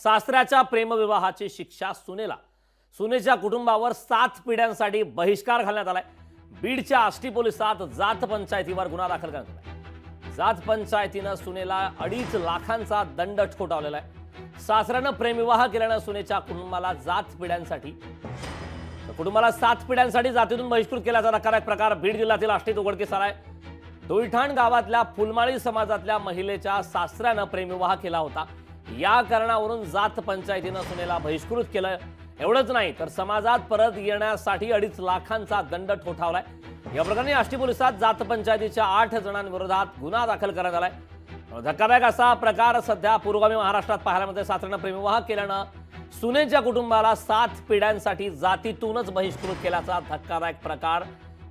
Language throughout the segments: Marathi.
सासऱ्याच्या प्रेमविवाहाची शिक्षा सुनेला. सुनेच्या कुटुंबावर 7 पिढ्यांसाठी बहिष्कार घालण्यात आलाय. बीडच्या आष्टी पोलिसात जात पंचायतीवर गुन्हा दाखल करण्यात आलाय. जात पंचायतीनं सुनेला 2.5 लाखांचा दंड ठोठावलेला आहे. सासऱ्यानं प्रेमविवाह केल्यानं सुनेच्या कुटुंबाला जात पिढ्यांसाठी कुटुंबाला 7 पिढ्यांसाठी जातीतून बहिष्कृत केल्याचा धक्कादायक प्रकार बीड जिल्ह्यातील आष्टीत उघडकीस आलाय. दोईठाण गावातल्या फुलमाळी समाजातल्या महिलेच्या सासऱ्यानं प्रेमविवाह केला होता. या कारणावरून जात पंचायतीनं सुनेला बहिष्कृत केलं. एवढंच नाही तर समाजात परत येण्यासाठी 2.5 लाखांचा दंड ठोठावलाय. या प्रकरणी आष्टी पोलिसात जात पंचायतीच्या 8 जणांविरोधात गुन्हा दाखल करण्यात आलाय. धक्कादायक असा प्रकार सध्या पुरोगामी महाराष्ट्रात पाहायला मिळतोय. सासऱ्यानं प्रेमविवाह केल्यानं सुनेच्या कुटुंबाला 7 पिढ्यांसाठी जातीतूनच बहिष्कृत केल्याचा धक्कादायक प्रकार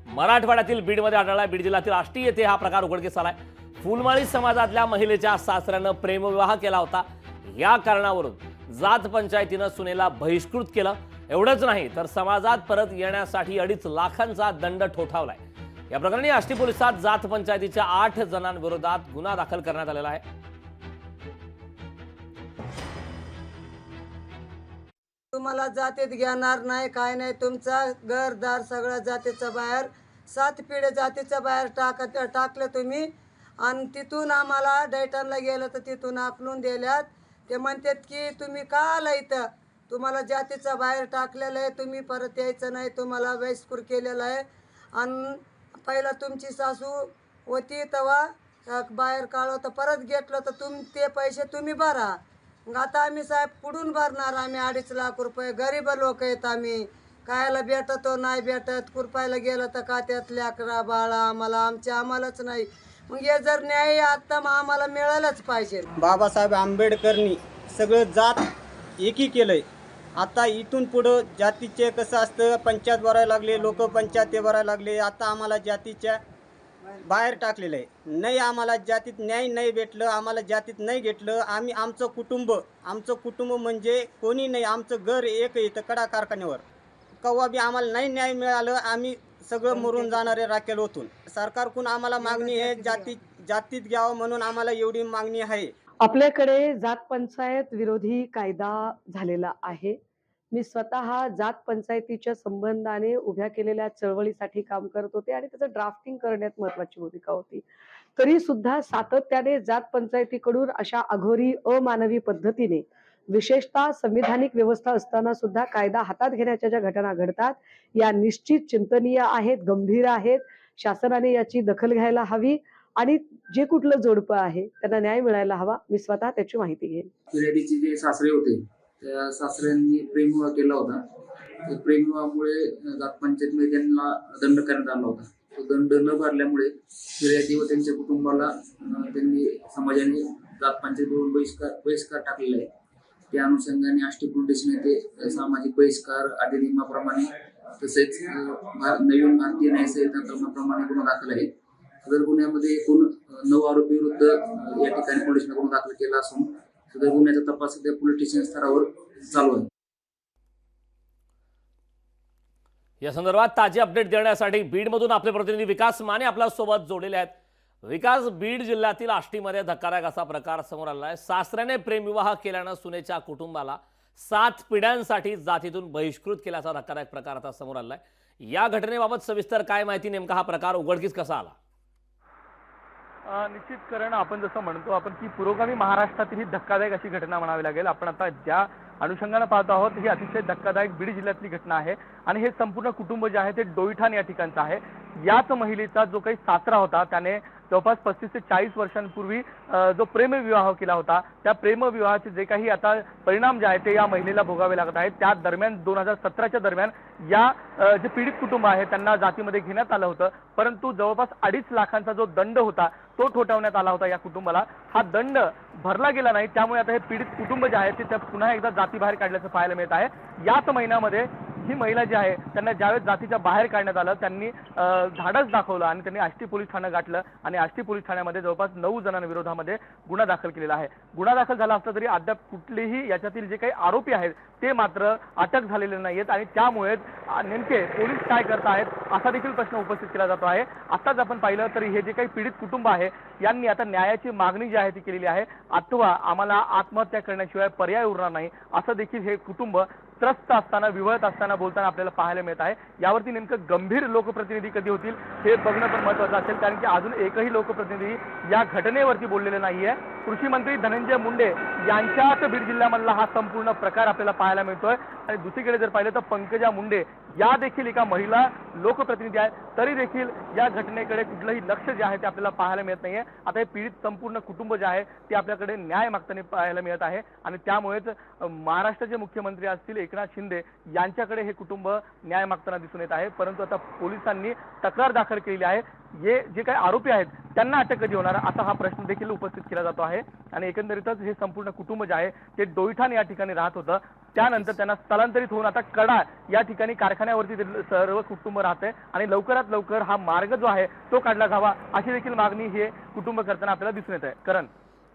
मराठवाड्यातील बीडमध्ये आढळलाय. बीड जिल्ह्यातील आष्टी येथे हा प्रकार उघडकीस आलाय. फुलमाळी समाजातल्या महिलेच्या सासऱ्यानं प्रेमविवाह केला होता. या कारणावरून जात पंचायतीनं सुनेला बहिष्कृत केलं. एवढंच नाही तर समाजात परत येण्यासाठी 2.5 लाखांचा दंड ठोठावलाय. या प्रकरणी आष्टी पोलिसात जात पंचायतीच्या 8 जणांविरोधात गुन्हा दाखल करण्यात आलेला आहे. तुम्हाला जातीत घेणार नाही, काय नाही. तुमचा घरदार सगळं जातीचं बाहेर, 7 पिढ्या जातीचं बाहेर टाकलं तुम्ही. आणि तिथून आम्हाला डैटनला गेलं तर तिथून आकलून दिल्यात. ते म्हणतात की तुम्ही का आला इथं, तुम्हाला जातीचं बाहेर टाकलेलं आहे, तुम्ही परत यायचं नाही, तुम्हाला बहिष्कृत केलेलं आहे. आणि पहिला तुमची सासू होती तेव्हा बाहेर काढलं तर परत घेतलं तर ते पैसे तुम्ही भरा. मग आता आम्ही साहेब कुठून भरणार? आम्ही 2.5 लाख रुपये गरीब लोक आहेत. आम्ही खायला भेटतो नाही भेटत, कुरपायला गेलं तर का त्यात लेकरा बाळा आम्हालाच नाही. मग हे जर न्याय आता आम्हाला मिळालंच पाहिजे. बाबासाहेब आंबेडकरनी सगळं जात एकी केलंय. आता इथून पुढं जातीचे कसं असतं, पंचायत भरायला लागले, लोक पंचायती भरायला लागले. आता आम्हाला जातीच्या बाहेर टाकलेलं आहे. नाही आम्हाला जातीत न्याय नाही भेटलं, आम्हाला जातीत नाही घेतलं. आम्ही आमचं कुटुंब म्हणजे कोणी नाही. आमचं घर एक इथं कडा कारखान्यावर. केव्हा बी आम्हाला नाही न्याय मिळालं, आम्ही सगळं मरून जाणारे राखेल होतून. सरकारकडून आम्हाला मागणी आहे जातीत घ्यावं म्हणून आम्हाला एवढी मागणी आहे. आपल्याकडे जात पंचायत विरोधी कायदा झालेला आहे. मी स्वतः जात पंचायतीच्या संबंधाने उभ्या केलेल्या चळवळीसाठी काम करत होते आणि त्याचं ड्राफ्टिंग करण्यात महत्वाची भूमिका होती. तरी सुद्धा सातत्याने जात पंचायतीकडून अशा अघोरी अमानवी पद्धतीने विशेषतः संविधानिक व्यवस्था असताना सुद्धा कायदा हातात घेण्याच्या ज्या घटना घडतात या निश्चित चिंतनीय आहेत, गंभीर आहेत. शासनाने याची दखल घ्यायला हवी आणि जे कुठलं जोडपं आहे त्यांना न्याय मिळायला हवा. मी स्वतः त्याची माहिती घेईन. पिढ्याचे जे सासरे होते त्या सासऱ्यांनी प्रेमविवाह केला होता. त्या प्रेमविवाहामुळे जात पंचायतीमध्ये त्यांना दंड करण्यात आला होता. तो दंड न भरल्यामुळे पिढ्याची व त्यांच्या कुटुंबाला त्यांनी समाजाने जात पंचायतीवरून बहिष्कार टाकलेला आहे. त्या अनुषंगाने आष्टी पोलीस स्टेशन येथे सामाजिक बहिष्कार अधिनियमाप्रमाणे तसेच नवीन भारतीय न्याय संहिता कलमाप्रमाणे गुन्हा दाखल आहे. सदर गुन्ह्यामध्ये एकूण 9 आरोपी विरुद्ध या ठिकाणी पोलिसांनी गुन्हा दाखल केला असून सदर गुन्ह्याचा तपास सध्या पोलीस स्टेशन स्तरावर चालू आहे. या संदर्भात ताजी अपडेट देण्यासाठी बीडमधून आपले प्रतिनिधी विकास माने आपल्या सोबत जोडलेले आहेत. विकास, बीड जिल्ह्यातील आष्टीमध्ये धक्कादायक असा प्रकार समोर आला आहे. सासऱ्याने प्रेमविवाह केल्यानं सुनेच्या कुटुंबाला 7 पिढ्यांसाठी जातीतून बहिष्कृत केल्याचा धक्कादायक प्रकार आता समोर आलाय. या घटनेबाबत सविस्तर काय माहिती, नेमका हा प्रकार उघडकीस कसा आला? निश्चित कारण आपण जसं म्हणतो आपण की पुरोगामी महाराष्ट्रातील ही धक्कादायक अशी घटना म्हणावी लागेल. आपण आता ज्या अनुषंगाने पाहतो आहोत ही अतिशय धक्कादायक बीड जिल्ह्यातली घटना आहे आणि हे संपूर्ण कुटुंब जे आहे ते डोईठाण या ठिकाणचं आहे. याच महिलेचा जो काही सासरा होता त्याने जवळपास 35 ते 40 वर्षांपूर्वी जो प्रेमविवाह केला होता त्या प्रेमविवाहाचे जे काही आता परिणाम जे आहेत ते या महिलेला भोगावे लागत आहेत. त्या दरम्यान 2017च्या दरम्यान या जे पीडित कुटुंब आहे त्यांना जातीमध्ये घेण्यात आलं होतं. परंतु जवळपास 2.5 लाखांचा जो दंड होता तो ठोठावण्यात आला होता या कुटुंबाला. हा दंड भरला गेला नाही, त्यामुळे आता हे पीडित कुटुंब जे आहे ते पुन्हा एकदा जातीबाहेर काढल्याचं पाहायला मिळत आहे. याच महिन्यामध्ये ही महिला जी आहे त्यांना ज्यावेळेस जातीच्या बाहेर काढण्यात आलं त्यांनी धाडस दाखवलं आणि त्यांनी आष्टी पोलीस ठाणं गाठलं आणि आष्टी पोलीस ठाण्यामध्ये जवळपास 9 जणांविरोधामध्ये गुन्हा दाखल केलेला आहे। गुन्हा दाखल झाला असला तरी अद्याप कुठलेही याच्यातील जे काही आरोपी आहेत ते मात्र अटक झालेले नाहीयेत आणि त्यामुळे नेमके पोलीस काय करत आहेत असा देखील प्रश्न उपस्थित केला जातो आहे। आताच आपण पाहिलं तर हे जे काही पीडित कुटुंब आहे यांनी आता न्यायाची मागणी जी आहे ती केलेली आहे, अथवा आम्हाला आत्महत्या करण्याशिवाय पर्याय उरणार नाही असं देखील हे कुटुंब त्रस्त असताना विवळत असताना बोलताना आपल्याला पाहायला मिळत आहे। यावरती नेमकं गंभीर लोकप्रतिनिधी कधी होतील हे बघणं पण महत्त्वाचं असेल, कारण की अजून एकही लोकप्रतिनिधी या घटनेवरती बोललेले नाहीये। कृषी मंत्री धनंजय मुंडे यांच्याच बीड जिल्ह्यामधला हा संपूर्ण प्रकार आपल्याला पाहायला मिळतोय आणि दुसरीकडे जर पाहिलं तर पंकजा मुंडे या देखील एका महिला लोकप्रतिनिधी आहेत, तरी देखील या घटनेकडे कुठलंही लक्ष जे आहे ते आपल्याला पाहायला मिळत नाहीये। आता हे पीडित संपूर्ण कुटुंब जे आहे ते आपल्याकडे न्याय मागताना पाहायला मिळत आहे आणि त्यामुळेच महाराष्ट्राचे मुख्यमंत्री असतील एकनाथ शिंदे यांच्याकडे हे कुटुंब न्याय मागताना दिसून येत आहे। परंतु आता पोलिसांनी तक्रार दाखल केलेली आहे, हे जे काही आरोपी आहेत त्यांना अटक कधी होणार असा हा प्रश्न देखील उपस्थित केला जातो आहे आणि एकंदरीतच हे संपूर्ण कुटुंब जे आहे ते डोईठाण या ठिकाणी राहत होतं, त्यानंतर त्यांना स्थलांतरित होऊन आता कडा या ठिकाणी कारखान्यावरती सर्व कुटुंब राहते आणि लवकरात लवकर हा मार्ग जो आहे तो काढला जावा अशी देखील मागणी हे कुटुंब करताना आपल्याला दिसून येत आहे। करण,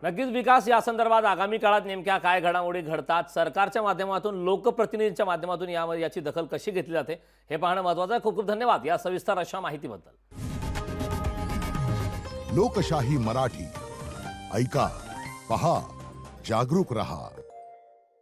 नक्कीच विकास, या संदर्भात आगामी काळात नेमक्या काय घडामोडी घडतात, सरकारच्या माध्यमातून लोकप्रतिनिधींच्या माध्यमातून याची दखल कशी घेतली जाते हे पाहणं महत्त्वाचं आहे। खूप खूप धन्यवाद या सविस्तर अशा माहितीबद्दल। लोकशाही मराठी ऐका, पहा, जागरूक रहा।